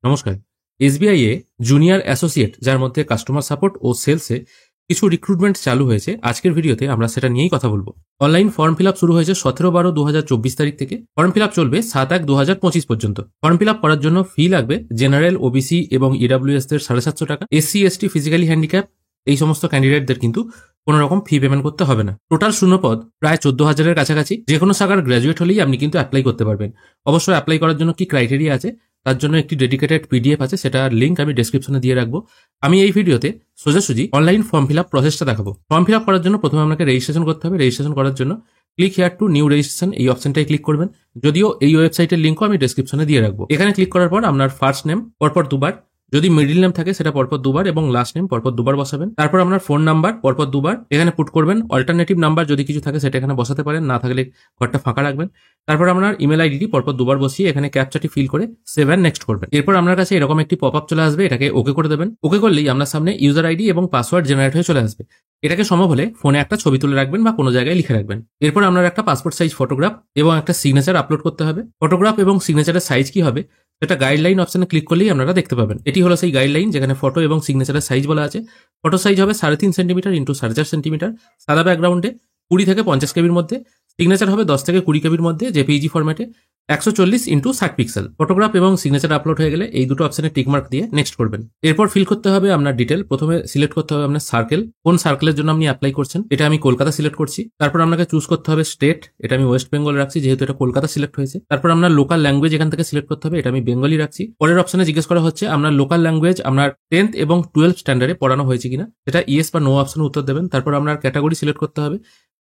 নমস্কার। এসবিআই এ junior associate যার মধ্যে কাস্টমার সাপোর্ট ও সেলসে কিছু রিক্রুটমেন্ট চালু হয়েছে। আজকের ভিডিওতে আমরা সেটা নিয়েই কথা বলবো। অনলাইন ফর্ম ফিল আপ শুরু হয়েছে 17/12/2024 তারিখ থেকে। ফর্ম ফিল আপ চলবে 7/1/2025 পর্যন্ত। ফর্ম ফিল আপ করার জন্য ফি লাগবে জেনারেল, ওবিসি এবং ইডব্লিউএস দের 750 টাকা। এসসি, এসটি, ফিজিক্যালি হ্যান্ডিক্যাপ এই সমস্ত ক্যান্ডিডেটদের কিন্তু কোনো রকম ফি পেমেন্ট করতে হবে না। টোটাল শূন্যপদ প্রায় 14,000-এর কাছাকাছি। যে কোনো শাখার গ্র্যাজুয়েট হলেই আপনি কিন্তু অ্যাপ্লাই করতে পারবেন। অবশ্যই অ্যাপ্লাই করার জন্য কি ক্রাইটেরিয়া আছে তার জন্য একটি ডেডিকেটেড পিডিএফ আছে, সেটার লিঙ্ক আমি ডেসক্রিপশনে দিয়ে রাখবো। আমি এই ভিডিওতে সোজাসুজি অনলাইন ফর্ম ফিল আপ প্রসেসটা দেখাবো। ফর্ম ফিল আপ করার জন্য প্রথমে আপনাকে রেজিস্ট্রেশন করতে হবে। রেজিস্ট্রেশন করার জন্য click here two new registration এই অপশনটাই ক্লিক করবেন। যদিও এই ওয়েবসাইটের লিঙ্কও আমি ডেসক্রিপশনে দিয়ে রাখবো। এখানে ক্লিক করার পর আপনার ফার্স্ট নেম পরপর দুবার, যদি মিডিল নেম থাকে সেটা পরপর দুবার এবং লাস্ট নেম পরপর দুবার বসাবেন। তারপর আপনার ফোন নাম্বার পরপর দুবার এখানে পুট করবেন। অল্টারনেটিভ নাম্বার যদি কিছু থাকে সেটা এখানে বসাতে পারেন, না থাকলে ঘরটা ফাঁকা রাখবেন। তারপর আপনার ইমেল আইডিটি পরপর দুবার বসিয়ে এখানে ক্যাপচাটি ফিল করে সেভ এন্ড নেক্সট করবেন। এরপর আপনার কাছে এরকম একটি পপ আপ চলে আসবে, এটাকে ওকে করে দেবেন। ওকে করলেই আপনার সামনে ইউজার আইডি এবং পাসওয়ার্ড জেনারেট হয়ে চলে আসবে। এটাকে সম্ভব হলে ফোনে একটা ছবি তুলে রাখবেন বা কোনো জায়গায় লিখে রাখবেন। এরপর আপনার একটা পাসপোর্ট সাইজ ফটোগ্রাফ এবং একটা সিগনেচার আপলোড করতে হবে। ফটোগ্রাফ এবং সিগনেচারের সাইজ কি হবে সেটা গাইডলাইন অপশনে ক্লিক করলেই আপনারা দেখতে পাবেন। এটি হলো সেই গাইডলাইন যেখানে ফটো এবং সিগনেচারের সাইজ বলা আছে। ফটো সাইজ হবে 3.5 সেন্টিমিটার ইন্টু 4.5 সেন্টিমিটার, সাদা ব্যাকগ্রাউন্ডে 20 থেকে 50 কেবির মধ্যে। সিগনেচার হবে 10 থেকে 20 কেবির মধ্যে, জেপিইজি ফরম্যাটে 140 ইন্টু 60 পিক্সেল। ফটোগ্রাফ এবং সিগনেচার আপলোড হয়ে গেলে এই দুটো অপশনে টিকমার্ক দিয়ে নেক্সট করবেন। এরপর ফিল করতে হবে আপনার ডিটেল। প্রথমে সিলেক্ট করতে হবে আপনার সার্কেল, কোন সার্কেলের জন্য আপনি অ্যাপ্লাই করছেন। এটা আমি কলকাতা সিলেক্ট করছি। তারপর আপনাকে চুজ করতে হবে স্টেট, এটা আমি ওয়েস্ট বেঙ্গল রাখছি যেহেতু এটা কলকাতা সিলেক্ট হয়েছে। তারপর আপনার লোকাল ল্যাঙ্গুয়েজ এখান থেকে সিলেক্ট করতে হবে, এটা আমি বেঙ্গলি রাখছি। পরের অপশনে জিজ্ঞেস করা হচ্ছে আপনার লোকাল ল্যাঙ্গুয়েজ আপনার 10th এবং 12th স্ট্যান্ডার্ডে পড়ানো হয়েছে কিনা, সেটা ইয়েস বা নো অপশনে উত্তর দেবেন। তারপর আপনার ক্যাটাগরি সিলেক্ট করতে হবে,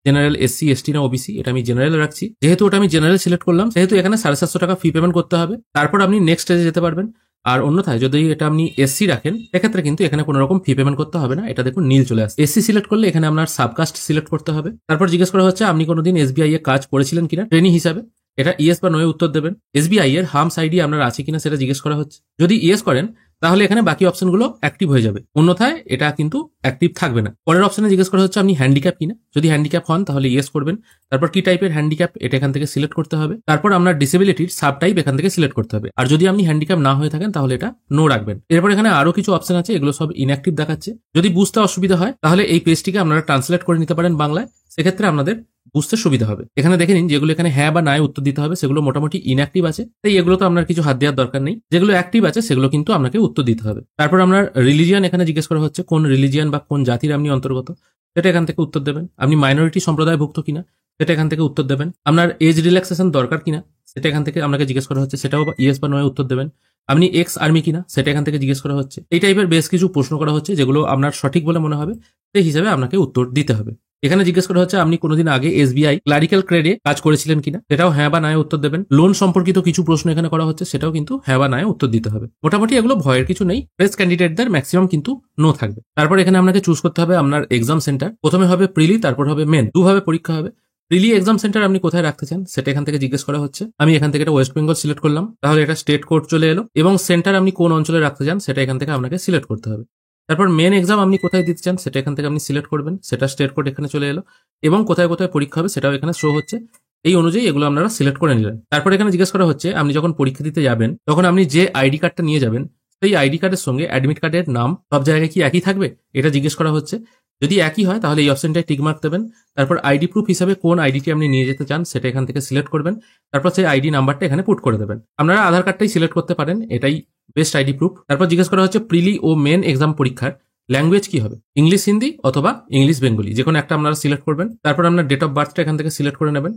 জেনারেল, এসসি, এসটি না ওবিসি, এটা আমি জেনারেল রাখছি। যেহেতু ওটা আমি জেনারেল সিলেক্ট করলাম সেহেতু এখানে 750 টাকা ফি পেমেন্ট করতে হবে। তারপর আপনি নেক্সট স্টেজে যেতে পারবেন। আর অন্যথায় যদি এটা আপনি এসসি রাখেন সেক্ষেত্রে কিন্তু এখানে কোনো রকম ফি পেমেন্ট করতে হবে না। এটা দেখুন নীল চলে আসছে। এসসি সিলেক্ট করলে এখানে আপনার সাবকাস্ট সিলেক্ট করতে হবে। তারপর জিজ্ঞেস করা হচ্ছে আপনি কোনোদিন এসবিআই এ কাজ করেছিলেন কিনা ট্রেনি হিসাবে, এটা ইয়েস বা নো এ উত্তর দেবেন। এসবিআই এর হার্মস আইডি আপনার আছে কিনা সেটা জিজ্ঞেস করা হচ্ছে। যদি ইয়েস করেন তাহলে এখানে বাকি অপশনগুলো অ্যাক্টিভ হয়ে যাবে, অন্যথায় এটা কিন্তু অ্যাক্টিভ থাকবে না। পরের অপশনে জিজ্ঞেস করা হচ্ছে আপনি হ্যান্ডিক্যাপ কিনা, যদি হ্যান্ডিক্যাপ হন তাহলে ইয়েস করবেন। তারপর কি টাইপের হ্যান্ডিক্যাপ এটা এখান থেকে সিলেক্ট করতে হবে। তারপর আপনার ডিসেবিলিটির সাব টাইপ এখান থেকে সিলেক্ট করতে হবে। আর যদি আপনি হ্যান্ডিক্যাপ না হয়ে থাকেন তাহলে এটা নো রাখবেন। এরপর এখানে আরো কিছু অপশন আছে, এগুলো সব ইনঅ্যাক্টিভ দেখাচ্ছে। যদি বুঝতে অসুবিধা হয় তাহলে এই পেজটিকে আপনারা ট্রান্সলেট করে নিতে পারেন বাংলায়, সেক্ষেত্রে আপনাদের বুঝতে সুবিধা হবে। এখানে দেখে নিন যেগুলো এখানে হ্যাঁ বা না উত্তর দিতে হবে সেগুলো মোটামুটি ইনঅ্যাক্টিভ আছে, তাই এগুলো তো আপনার কিছু হাত দেওয়ার দরকার নেই। যেগুলো অ্যাক্টিভ আছে সেগুলো কিন্তু আপনাকে উত্তর দিতে হবে। তারপর আপনার রিলিজিয়ান এখানে জিজ্ঞেস করা হচ্ছে কোন রিলিজিয়ান বা কোন জাতির আপনি অন্তর্গত, সেটা এখান থেকে উত্তর দেবেন। আপনি মাইনরিটি সম্প্রদায়ভুক্ত কিনা সেটা এখান থেকে উত্তর দেবেন। আপনার এজ রিল্যাক্সেশন দরকার কিনা সেটা এখান থেকে আপনাকে জিজ্ঞেস করা হচ্ছে, সেটাও ইয়েস বা নো এ উত্তর দেবেন। আপনি এক্স আর্মি কিনা সেটা এখান থেকে জিজ্ঞেস করা হচ্ছে। এই টাইপের বেশ কিছু প্রশ্ন করা হচ্ছে যেগুলো আপনার সঠিক বলে মনে হবে সেই হিসাবে আপনাকে উত্তর দিতে হবে। এখানে জিজ্ঞেস করা হচ্ছে আপনি কোনোদিন আগে এসবিআই ক্লারিক্যাল ক্রেডে কাজ করেছিলেন কিনা, সেটাও হ্যাঁ বা না উত্তর দেবেন। লোন সম্পর্কিত কিছু প্রশ্ন এখানে করা হচ্ছে, সেটাও কিন্তু হ্যাঁ বা না উত্তর দিতে হবে। মোটামুটি এগুলো ভয়ের কিছু নেই, ফ্রেশ ক্যান্ডিডেটদের ম্যাক্সিমাম কিন্তু নো থাকবে। তারপর এখানে আপনাকে চুজ করতে হবে আপনার এক্সাম সেন্টার। প্রথমে হবে প্রিলি, তারপর হবে মেন, দুভাবে পরীক্ষা হবে। প্রিলি এক্সাম সেন্টার আপনি কোথায় রাখতে চান সেটা এখান থেকে জিজ্ঞেস করা হচ্ছে। আমি এখান থেকে এটা ওয়েস্ট বেঙ্গল সিলেক্ট করলাম, তাহলে এটা স্টেট কোড চলে এলো এবং সেন্টার আপনি কোন অঞ্চলে রাখতে চান সেটা এখান থেকে আপনাকে সিলেক্ট করতে হবে। তারপর মেন এক্সাম আপনি কোথায় দিতে চান সেটা এখান থেকে আপনি সিলেক্ট করবেন, সেটা স্টেট কোড এখানে চলে এলো এবং কোথায় কোথায় পরীক্ষা হবে সেটাও এখানে শো হচ্ছে। এই অনুযায়ী এগুলো আপনারা সিলেক্ট করে নিলেন। তারপর এখানে জিজ্ঞেস করা হচ্ছে আপনি যখন পরীক্ষা দিতে যাবেন তখন আপনি যে আইডি কার্ডটা নিয়ে যাবেন সেই আইডি কার্ডের সঙ্গে অ্যাডমিট কার্ডের নাম সব জায়গায় কি একই থাকবে এটা জিজ্ঞেস করা হচ্ছে। যদি একই হয় তাহলে এই অপশনটায় টিকমার্ক দেবেন। তারপর আইডি প্রুফ হিসাবে কোন আইডিটি আপনি নিয়ে যেতে চান সেটা এখান থেকে সিলেক্ট করবেন। তারপর সেই আইডি নাম্বারটা এখানে পুট করে দেবেন। আপনারা আধার কার্ডটাই সিলেক্ট করতে পারেন, এটাই বেস্ট আইডি প্রুফ। তারপর জিজ্ঞেস করা হচ্ছে প্রিলি ও মেন এক্সাম পরীক্ষার ল্যাঙ্গুয়েজ কি হবে, ইংলিশ হিন্দি অথবা ইংলিশ বেঙ্গলি, যে কোনো একটা আপনারা সিলেক্ট করবেন। তারপর আপনার ডেট অফ বার্থটা এখান থেকে সিলেক্ট করে নেবেন।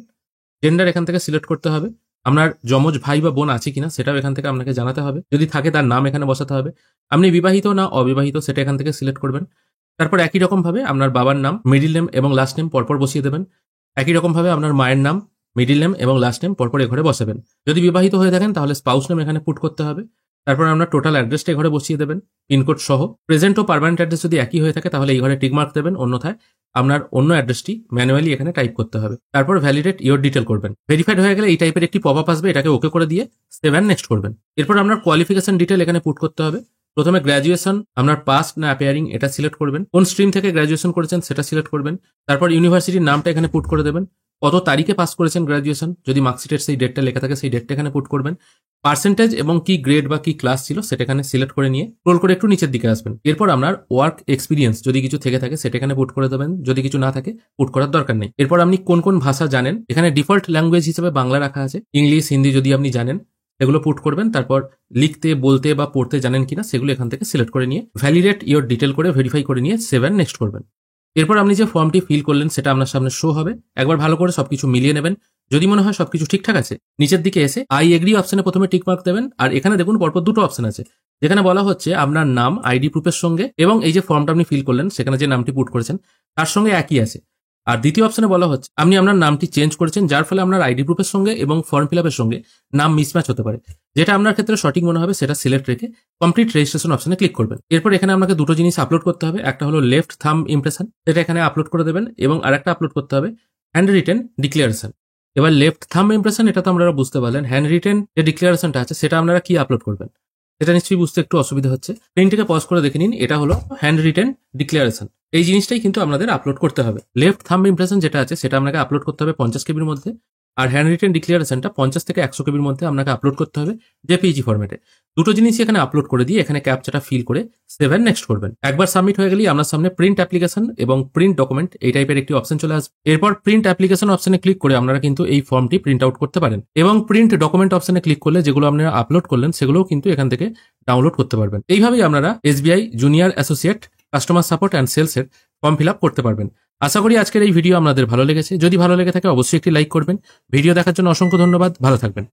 জেন্ডার এখান থেকে সিলেক্ট করতে হবে। আপনার যমজ ভাই বা বোন আছে কিনা সেটাও এখান থেকে আপনাকে জানাতে হবে, যদি থাকে তার নাম এখানে বসাতে হবে। আপনি বিবাহিত না অবিবাহিত সেটা এখান থেকে সিলেক্ট করবেন। তারপর একই রকম ভাবে আপনার বাবার নাম, মিডিল নেম এবং লাস্ট নেম পরপর বসিয়ে দেবেন। একই রকম ভাবে আপনার মায়ের নাম, মিডিল নেম এবং লাস্ট নেম পরপর এ ঘরে বসাবেন। যদি বিবাহিত হয়ে থাকেন তাহলে স্পাউস নেম এখানে পুট করতে হবে। তারপর আপনার টোটাল অ্যাড্রেসটা ঘরে বসিয়ে দেবেন পিনকোড সহ। প্রেজেন্ট ও পার্মানেন্ট অ্যাড্রেস যদি একই হয়ে থাকে তাহলে এই ঘরে টিকমার্ক দেবেন, অন্যথায় আপনার অন্য অ্যাড্রেসটি ম্যানুয়ালি এখানে টাইপ করতে হবে। তারপর ভ্যালিডেট ইওর ডিটেল করবেন। ভেরিফাইড হয়ে গেলে এই টাইপের একটি পপ আপ আসবে, এটাকে ওকে করে দিয়ে সেভ এন্ড নেক্সট করবেন। এরপর আপনার কোয়ালিফিকেশন ডিটেল এখানে পুট করতে হবে। প্রথমে গ্র্যাজুয়েশন, আপনার পাস্ট না অ্যাপিয়ারিং এটা সিলেক্ট করবেন। কোন স্ট্রিম থেকে গ্র্যাজুয়েশন করেছেন সেটা সিলেক্ট করবেন। তারপর ইউনিভার্সিটির নামটা এখানে পুট করে দেবেন। কত তারিখে পাস করেছেন গ্র্যাজুয়েশন, যদি মার্কশিটের সেই ডেটটা লেখা থাকে সেই ডেটটা এখানে পুট করবেন। পার্সেন্টেজ এবং কি গ্রেড বা কি ক্লাস ছিল সেটা এখানে সিলেক্ট করে নিয়ে স্ক্রল করে একটু নিচের দিকে আসবেন। এরপর আপনার ওয়ার্ক এক্সপিরিয়েন্স যদি কিছু থেকে থাকে সেটা এখানে পুট করে দেবেন, যদি কিছু না থাকে পুট করার দরকার নেই। এরপর আপনি কোন কোন ভাষা জানেন, এখানে ডিফল্ট ল্যাঙ্গুয়েজ হিসেবে বাংলা রাখা আছে, ইংলিশ হিন্দি যদি আপনি জানেন এগুলো পুট করবেন। তারপর লিখতে বলতে বা পড়তে জানেন কিনা সেগুলো এখান থেকে সিলেক্ট করে নিয়ে ভ্যালিডেট ইওর ডিটেল করে ভেরিফাই করে নিয়ে সেভ এন্ড নেক্সট করবেন। এরপর আপনি যে ফর্মটি ফিল করলেন সেটা আপনার সামনে শো হবে। একবার ভালো করে সবকিছু মিলিয়ে নেবেন। যদি মনে হয় সবকিছু ঠিকঠাক আছে নিচের দিকে এসে আই এগ্রি অপশনে প্রথমে টিক মার্ক দেবেন। আর এখানে দেখুন পরপর দুটো অপশন আছে, যেখানে বলা হচ্ছে আপনার নাম আইডি প্রুফের সঙ্গে এবং এই যে ফর্মটা আপনি ফিল করলেন সেখানে যে নামটি পুট করেছেন তার সঙ্গে একই আছে। আর দ্বিতীয় অপশনে বলা হচ্ছে আপনি আপনার নামটি চেঞ্জ করেছেন, যার ফলে আপনার আইডি প্রুফের সঙ্গে এবং ফর্ম ফিল আপের সঙ্গে নাম মিসম্যাচ হতে পারে। যেটা আপনার ক্ষেত্রে সঠিক মনে হবে সেটা সিলেক্ট রেখে কমপ্লিট রেজিস্ট্রেশন অপশনে ক্লিক করবেন। এরপর এখানে আপনাকে দুটো জিনিস আপলোড করতে হবে, একটা হলো লেফট থাম্ব ইমপ্রেশন, এটা এখানে আপলোড করে দেবেন, এবং আরেকটা আপলোড করতে হবে হ্যান্ড রিটেন ডিক্লারেশন। এবার লেফট থাম্ব ইমপ্রেশন এটা তো আপনারা বুঝতে পারলেন, হ্যান্ড রিটেন যে ডিক্লারেশনটা আছে সেটা আপনারা কি আপলোড করবেন এটা নিশ্চয়ই বুঝতে একটু অসুবিধা হচ্ছে। প্রিন্টটাকে পজ করে দেখে নিন, এটা হলো হ্যান্ড রিটেন ডিক্লারেশন। এই জিনিসটাই কিন্তু আপনাদের আপলোড করতে হবে। লেফট থাম্ব ইমপ্রেশন যেটা আছে সেটা আপনাকে আপলোড করতে হবে 50 কেবির মধ্যে, আর হ্যান্ড রিটেন ডিক্লারেশনটা 50 থেকে 100 কেবির মধ্যে আপনাকে আপলোড করতে হবে জেপিইজি ফরম্যাটে। দুটো জিনিসই এখানে আপলোড করে দিয়ে এখানে ক্যাপচাটা ফিল করে সেভ এন্ড নেক্সট করবেন। একবার সাবমিট হয়ে গেলেই আপনার সামনে প্রিন্ট অ্যাপ্লিকেশন এবং প্রিন্ট ডকুমেন্ট এই টাইপের একটি অপশন চলে আসবে। এরপর প্রিন্ট অ্যাপ্লিকেশন অপশনে ক্লিক করে আপনারা কিন্তু এই ফর্মটি প্রিন্ট আউট করতে পারেন, এবং প্রিন্ট ডকুমেন্ট অপশনে ক্লিক করলে যেগুলো আপনারা আপলোড করলেন সেগুলোও কিন্তু এখান থেকে ডাউনলোড করতে পারবেন। এইভাবেই আপনারা SBI junior associate customer support and সেলসের ফর্ম ফিল আপ করতে পারবেন। আশা করি আজকের এই ভিডিও আপনাদের ভালো লেগেছে। যদি ভালো লেগে থাকে অবশ্যই একটি লাইক করবেন। ভিডিও দেখার জন্য অসংখ্য ধন্যবাদ। ভালো থাকবেন।